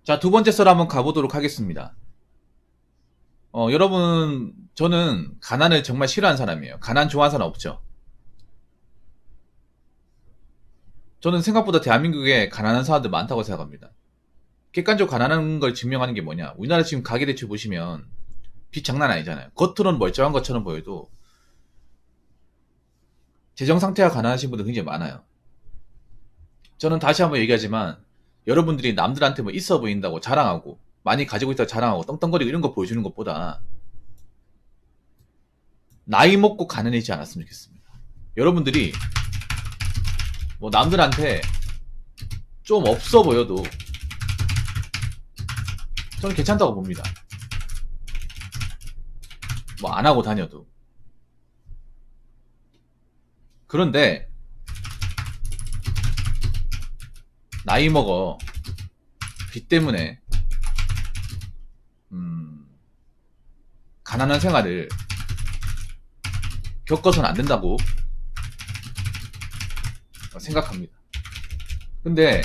자, 두 번째 썰 한번 가보도록 하겠습니다. 여러분, 저는 가난을 정말 싫어하는 사람이에요. 가난 좋아하는 사람 없죠? 저는 생각보다 대한민국에 가난한 사람들 많다고 생각합니다. 객관적으로 가난한 걸 증명하는 게 뭐냐? 우리나라 지금 가계대출 보시면 빚 장난 아니잖아요. 겉으로는 멀쩡한 것처럼 보여도 재정 상태가 가난하신 분들 굉장히 많아요. 저는 다시 한번 얘기하지만 여러분들이 남들한테 뭐 있어 보인다고 자랑하고 많이 가지고 있다고 자랑하고 떵떵거리고 이런 거 보여주는 것보다 나이 먹고 가난해지지 않았으면 좋겠습니다. 여러분들이 뭐 남들한테 좀 없어 보여도 저는 괜찮다고 봅니다. 뭐 안 하고 다녀도. 그런데 나이 먹어 빚 때문에 가난한 생활을 겪어서는 안 된다고 생각합니다. 근데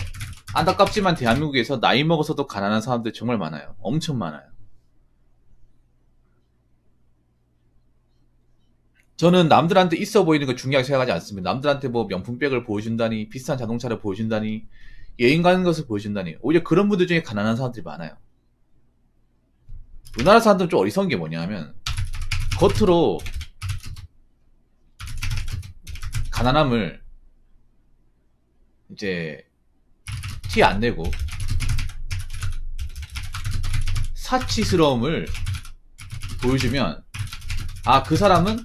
안타깝지만 대한민국에서 나이 먹어서도 가난한 사람들 정말 많아요. 엄청 많아요. 저는 남들한테 있어 보이는 거 중요하게 생각하지 않습니다. 남들한테 뭐 명품백을 보여준다니, 비싼 자동차를 보여준다니, 여행 가는 것을 보여준다니, 오히려 그런 분들 중에 가난한 사람들이 많아요. 우리나라 사람들은 좀 어리석은 게 뭐냐면, 겉으로 가난함을 이제 티 안 내고, 사치스러움을 보여주면, 아, 그 사람은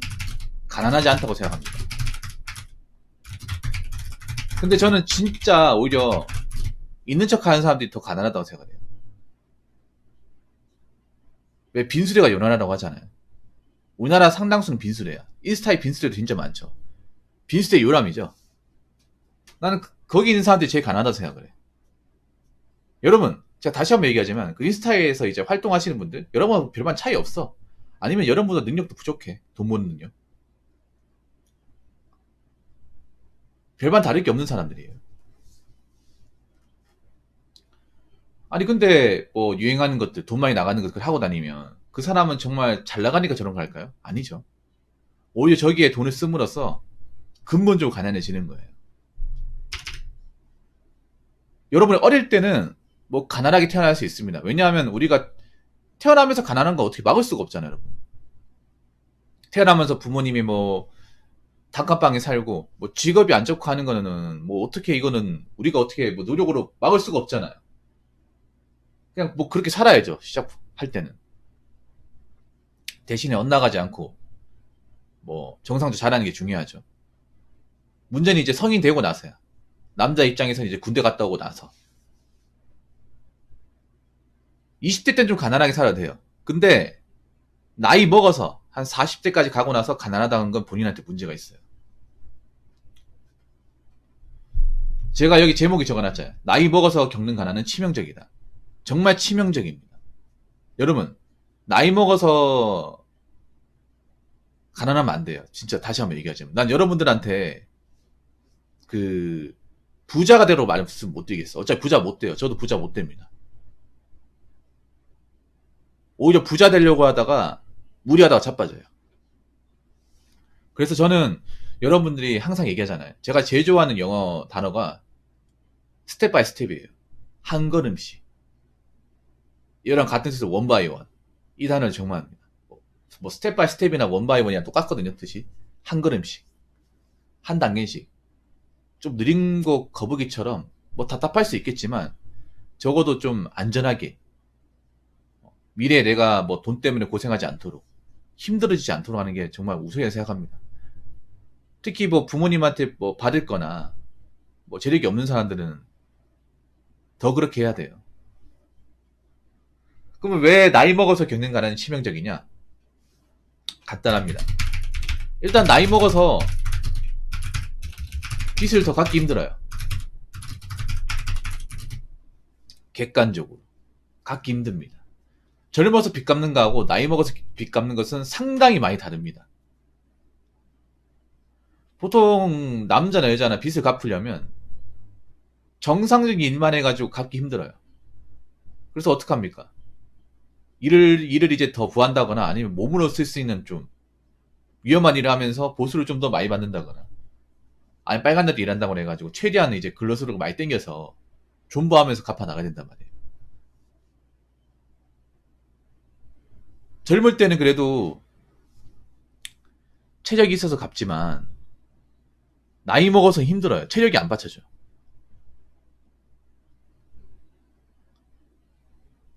가난하지 않다고 생각합니다. 근데 저는 진짜 오히려 있는 척 하는 사람들이 더 가난하다고 생각해요. 왜 빈수레가 요란하다고 하잖아요. 우리나라 상당수는 빈수레야. 인스타에 빈수레도 진짜 많죠. 빈수레 요람이죠. 나는 거기 있는 사람들이 제일 가난하다고 생각을 해. 여러분, 제가 다시 한번 얘기하지만 그 인스타에서 이제 활동하시는 분들 여러분 별반 차이 없어. 아니면 여러분보다 능력도 부족해. 돈 버는 능력. 별반 다를 게 없는 사람들이에요. 아니 근데 뭐 유행하는 것들 돈 많이 나가는 것들 하고 다니면 그 사람은 정말 잘 나가니까 저런 거 할까요? 아니죠. 오히려 저기에 돈을 씀으로써 근본적으로 가난해지는 거예요. 여러분이 어릴 때는 뭐 가난하게 태어날 수 있습니다. 왜냐하면 우리가 태어나면서 가난한 거 어떻게 막을 수가 없잖아요, 여러분. 태어나면서 부모님이 뭐 단칸방에 살고 뭐 직업이 안 좋고 하는 거는 뭐 어떻게 이거는 우리가 어떻게 뭐 노력으로 막을 수가 없잖아요. 그냥 뭐 그렇게 살아야죠. 시작할 때는. 대신에 엇나가지 않고 뭐 정상적으로 잘하는 게 중요하죠. 문제는 이제 성인 되고 나서야. 남자 입장에서는 이제 군대 갔다 오고 나서. 20대 때는 좀 가난하게 살아도 돼요. 근데 나이 먹어서 한 40대까지 가고 나서 가난하다는 건 본인한테 문제가 있어요. 제가 여기 제목이 적어놨잖아요. 나이 먹어서 겪는 가난은 치명적이다. 정말 치명적입니다. 여러분, 나이 먹어서 가난하면 안 돼요. 진짜 다시 한번 얘기하자면. 난 여러분들한테 그 부자가 되라고 말씀 못 드리겠어. 어차피 부자 못 돼요. 저도 부자 못 됩니다. 오히려 부자 되려고 하다가 무리하다가 자빠져요. 그래서 저는 여러분들이 항상 얘기하잖아요. 제가 제일 좋아하는 영어 단어가 스텝 바이 스텝이에요. 한 걸음씩. 얘랑 같은 뜻에서 원 바이 원. 이 단어를 정말 뭐 스텝 바이 스텝이나 원 바이 원이랑 똑같거든요, 뜻이. 한 걸음씩. 한 단계씩. 좀 느린 거 거북이처럼 뭐 답답할 수 있겠지만 적어도 좀 안전하게 미래에 내가 뭐 돈 때문에 고생하지 않도록 힘들어지지 않도록 하는 게 정말 우선이라고 생각합니다. 특히 뭐 부모님한테 뭐 받을 거나 뭐 재력이 없는 사람들은 더 그렇게 해야 돼요. 그러면 왜 나이 먹어서 겪는 가난이 치명적이냐? 간단합니다. 일단 나이 먹어서 빚을 더 갚기 힘들어요. 객관적으로. 갚기 힘듭니다. 젊어서 빚 갚는 거하고 나이 먹어서 빚 갚는 것은 상당히 많이 다릅니다. 보통 남자나 여자나 빚을 갚으려면 정상적인 일만 해가지고 갚기 힘들어요. 그래서 어떡합니까? 일을 이제 더 구한다거나 아니면 몸으로 쓸 수 있는 좀 위험한 일을 하면서 보수를 좀 더 많이 받는다거나 아니 빨간 날도 일한다고 해가지고 최대한 이제 근로소득을 많이 땡겨서 존버하면서 갚아 나가야 된단 말이에요. 젊을 때는 그래도 체력이 있어서 갚지만 나이 먹어서 힘들어요. 체력이 안 받쳐져.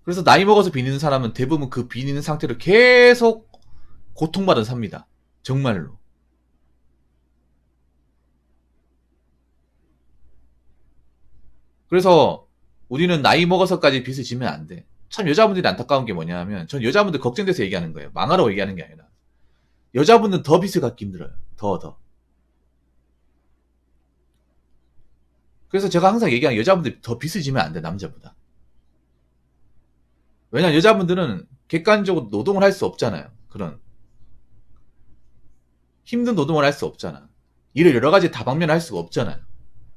그래서 나이 먹어서 비니는 사람은 대부분 그 비니는 상태로 계속 고통받아 삽니다. 정말로. 그래서 우리는 나이 먹어서까지 빚을 지면 안 돼. 참 여자분들이 안타까운 게 뭐냐면 전 여자분들 걱정돼서 얘기하는 거예요. 망하라고 얘기하는 게 아니라 여자분들은 더 빚을 갚기 힘들어요. 더. 그래서 제가 항상 얘기하는 여자분들이 더 빚을 지면 안 돼. 남자보다. 왜냐면 여자분들은 객관적으로 노동을 할 수 없잖아요. 그런 힘든 노동을 할 수 없잖아. 일을 여러 가지 다방면을 할 수가 없잖아요.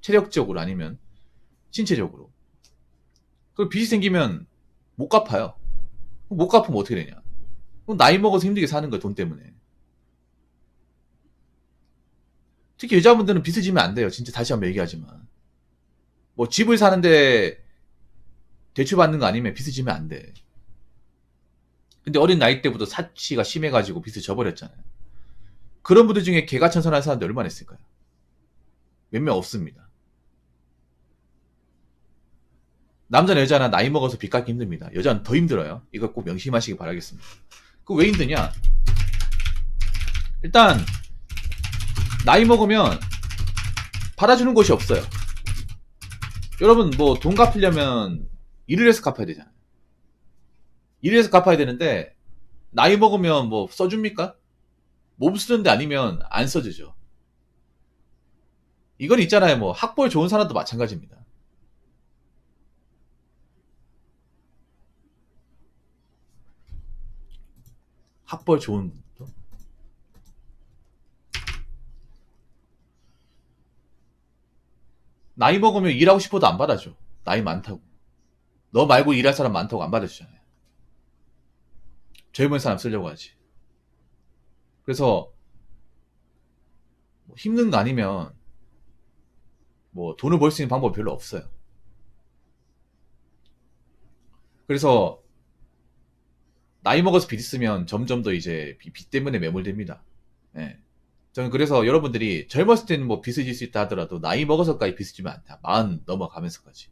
체력적으로 아니면 신체적으로. 그 빚이 생기면 못 갚아요. 못 갚으면 어떻게 되냐. 그럼 나이 먹어서 힘들게 사는 거야, 돈 때문에. 특히 여자분들은 빚을 지면 안 돼요. 진짜 다시 한번 얘기하지만. 뭐 집을 사는데 대출 받는 거 아니면 빚을 지면 안 돼. 근데 어린 나이 때부터 사치가 심해가지고 빚을 져버렸잖아요. 그런 분들 중에 개가천선한 사람들 얼마나 있을까요? 몇 명 없습니다. 남자나 여자나 나이 먹어서 빚 갚기 힘듭니다. 여자는 더 힘들어요. 이거 꼭 명심하시기 바라겠습니다. 그 왜 힘드냐? 일단 나이 먹으면 받아주는 곳이 없어요. 여러분 뭐 돈 갚으려면 일을 해서 갚아야 되잖아요. 일을 해서 갚아야 되는데 나이 먹으면 뭐 써줍니까? 몸 쓰는데 아니면 안 써주죠. 이건 있잖아요. 뭐 학벌 좋은 사람도 마찬가지입니다. 학벌 좋은 분도. 나이 먹으면 일하고 싶어도 안 받아줘. 나이 많다고. 너 말고 일할 사람 많다고 안 받아주잖아요. 젊은 사람 쓰려고 하지. 그래서 뭐 힘든 거 아니면 뭐 돈을 벌 수 있는 방법이 별로 없어요. 그래서 나이 먹어서 빚 있으면 점점 더 이제 빚 때문에 매몰됩니다. 예. 저는 그래서 여러분들이 젊었을 때는 뭐 빚을 질 수 있다 하더라도 나이 먹어서까지 빚을 지면 안 돼. 40 넘어가면서까지.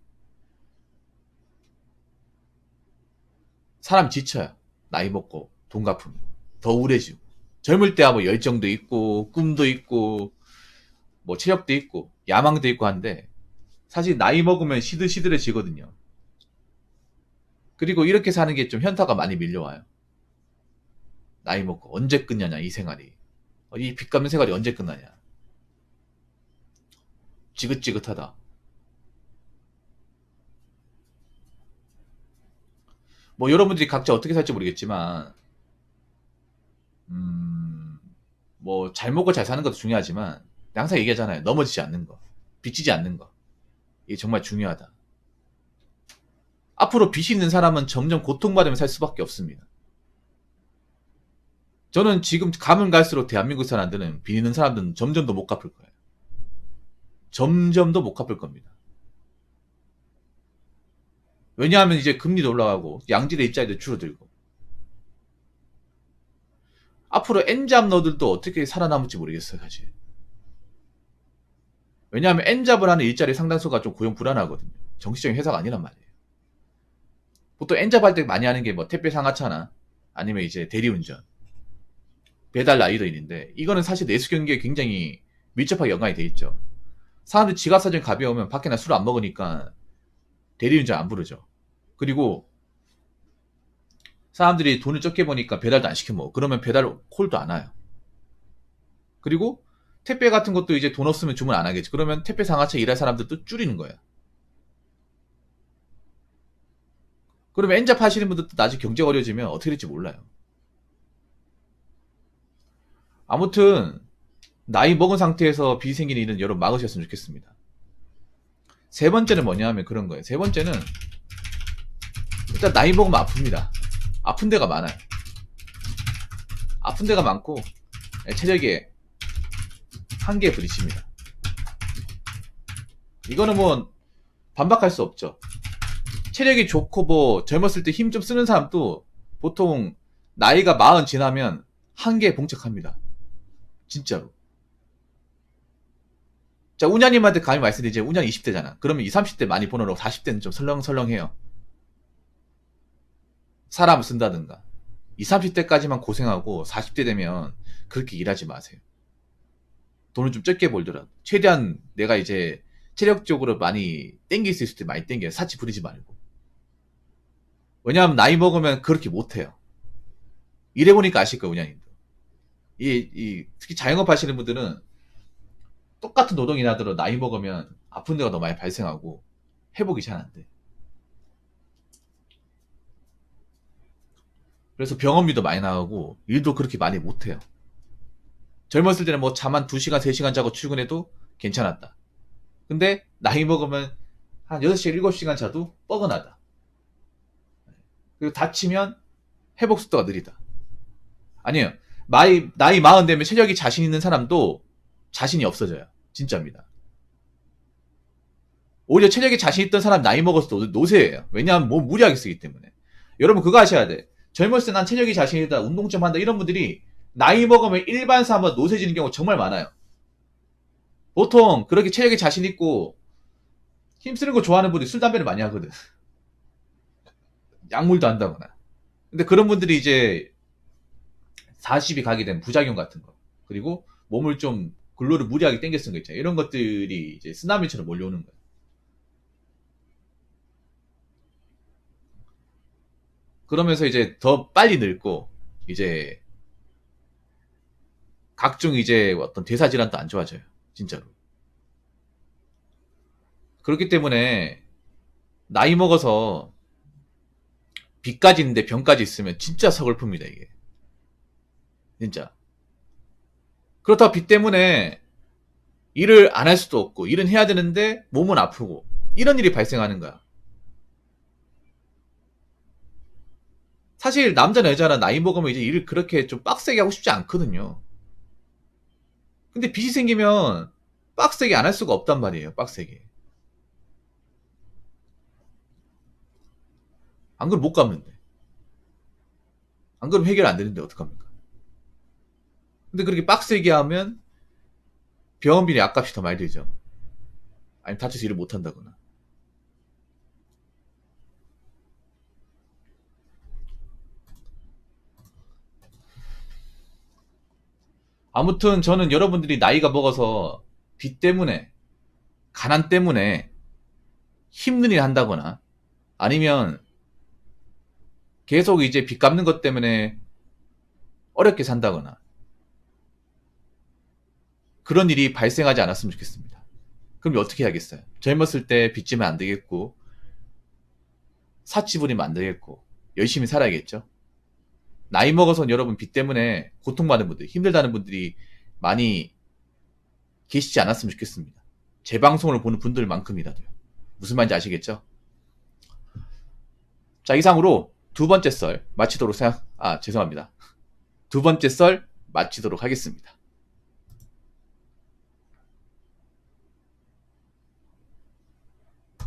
사람 지쳐요. 나이 먹고 돈 갚으면. 더 우울해지고. 젊을 때야 뭐 열정도 있고 꿈도 있고 뭐 체력도 있고 야망도 있고 한데 사실 나이 먹으면 시들시들해지거든요. 그리고 이렇게 사는 게 좀 현타가 많이 밀려와요. 나이 먹고 언제 끝냐냐 이 생활이. 이 빚 갚는 생활이 언제 끝나냐. 지긋지긋하다. 뭐 여러분들이 각자 어떻게 살지 모르겠지만 뭐 잘 먹고 잘 사는 것도 중요하지만 항상 얘기하잖아요. 넘어지지 않는 거. 빚지지 않는 거. 이게 정말 중요하다. 앞으로 빚이 있는 사람은 점점 고통받으며 살 수밖에 없습니다. 저는 지금 가면 갈수록 대한민국 사람들은 빚 있는 사람들은 점점 더 못 갚을 거예요. 점점 더 못 갚을 겁니다. 왜냐하면 이제 금리도 올라가고 양질의 입자리도 줄어들고 앞으로 N잡러들도 어떻게 살아남을지 모르겠어요 사실. 왜냐하면 N잡을 하는 일자리 상당수가 좀 고용 불안하거든요. 정식적인 회사가 아니란 말이에요. 보통 N잡 할 때 많이 하는 게 뭐 택배 상하차나 아니면 이제 대리운전 배달 라이더인데 이거는 사실 내수 경기에 굉장히 밀접하게 연관이 돼 있죠. 사람들 지갑 사정 가벼우면 밖에 나 술 안 먹으니까 대리운전 안 부르죠. 그리고 사람들이 돈을 적게 버니까 배달도 안 시켜 먹어. 그러면 배달 콜도 안 와요. 그리고 택배 같은 것도 이제 돈 없으면 주문 안 하겠지. 그러면 택배 상하차 일할 사람들도 줄이는 거야. 그러면 N잡 하시는 분들도 나중에 경제가 어려워지면 어떻게 될지 몰라요. 아무튼 나이 먹은 상태에서 빚이 생기는 일은 여러분 막으셨으면 좋겠습니다. 세 번째는 뭐냐 하면 그런 거예요. 세 번째는 일단 나이 먹으면 아픕니다. 아픈 데가 많아요. 아픈 데가 많고 체력에 한계에 부딪힙니다. 이거는 뭐 반박할 수 없죠. 체력이 좋고 뭐 젊었을 때 힘 좀 쓰는 사람도 보통 나이가 40 지나면 한계에 봉착합니다. 진짜로. 자, 운야님한테 감히 말씀드리지. 운야 20대잖아. 그러면 20, 30대 많이 보느라고 40대는 좀 설렁설렁해요. 사람을 쓴다든가. 20, 30대까지만 고생하고 40대 되면 그렇게 일하지 마세요. 돈을 좀 적게 벌더라도. 최대한 내가 이제 체력적으로 많이 땡길 수 있을 때 많이 땡겨요. 사치 부리지 말고. 왜냐하면 나이 먹으면 그렇게 못해요. 일해보니까 아실 거예요, 운양님도. 특히 자영업 하시는 분들은 똑같은 노동이나 하더라도 나이 먹으면 아픈 데가 더 많이 발생하고 회복이 잘 안 돼. 그래서 병원비도 많이 나가고 일도 그렇게 많이 못해요. 젊었을 때는 뭐 잠 한 2시간, 3시간 자고 출근해도 괜찮았다. 근데 나이 먹으면 한 6시간, 7시간 자도 뻐근하다. 그리고 다치면 회복 속도가 느리다. 아니에요. 나이 40 되면 체력이 자신 있는 사람도 자신이 없어져요. 진짜입니다. 오히려 체력이 자신 있던 사람 나이 먹어서도 노쇠예요. 왜냐하면 몸 무리하게 쓰기 때문에. 여러분 그거 아셔야 돼. 젊었을 때 난 체력이 자신 있다, 운동 좀 한다 이런 분들이 나이 먹으면 일반 사람보다 노쇠지는 경우가 정말 많아요. 보통 그렇게 체력이 자신 있고 힘쓰는 거 좋아하는 분들이 술, 담배를 많이 하거든. 약물도 한다거나. 근데 그런 분들이 이제 40이 가게 된 부작용 같은 거. 그리고 몸을 좀 근로를 무리하게 땡겨 쓴 거 있잖아요. 이런 것들이 이제 쓰나미처럼 몰려오는 거예요. 그러면서 이제 더 빨리 늙고, 이제 각종 이제 어떤 대사질환도 안 좋아져요. 진짜로. 그렇기 때문에 나이 먹어서 빚까지 있는데 병까지 있으면 진짜 서글픕니다, 이게. 진짜. 그렇다고 빚 때문에 일을 안 할 수도 없고, 일은 해야 되는데 몸은 아프고, 이런 일이 발생하는 거야. 사실 남자나 여자나 나이 먹으면 이제 일을 그렇게 좀 빡세게 하고 싶지 않거든요. 근데 빚이 생기면 빡세게 안 할 수가 없단 말이에요. 빡세게. 안 그러면 못 갚는데. 안 그러면 해결 안 되는데 어떡합니까? 근데 그렇게 빡세게 하면 병원비나 약값이 더 많이 들죠. 아니면 다쳐서 일을 못 한다거나. 아무튼 저는 여러분들이 나이가 먹어서 빚 때문에, 가난 때문에 힘든 일 한다거나, 아니면 계속 이제 빚 갚는 것 때문에 어렵게 산다거나, 그런 일이 발생하지 않았으면 좋겠습니다. 그럼 어떻게 해야겠어요? 젊었을 때 빚지면 안 되겠고, 사치 부리면 안 되겠고, 열심히 살아야겠죠? 나이 먹어서 여러분 빚 때문에 고통받는 분들, 힘들다는 분들이 많이 계시지 않았으면 좋겠습니다. 제 방송을 보는 분들만큼이라도요. 무슨 말인지 아시겠죠? 자, 이상으로 두 번째 썰 마치도록 죄송합니다. 두 번째 썰 마치도록 하겠습니다.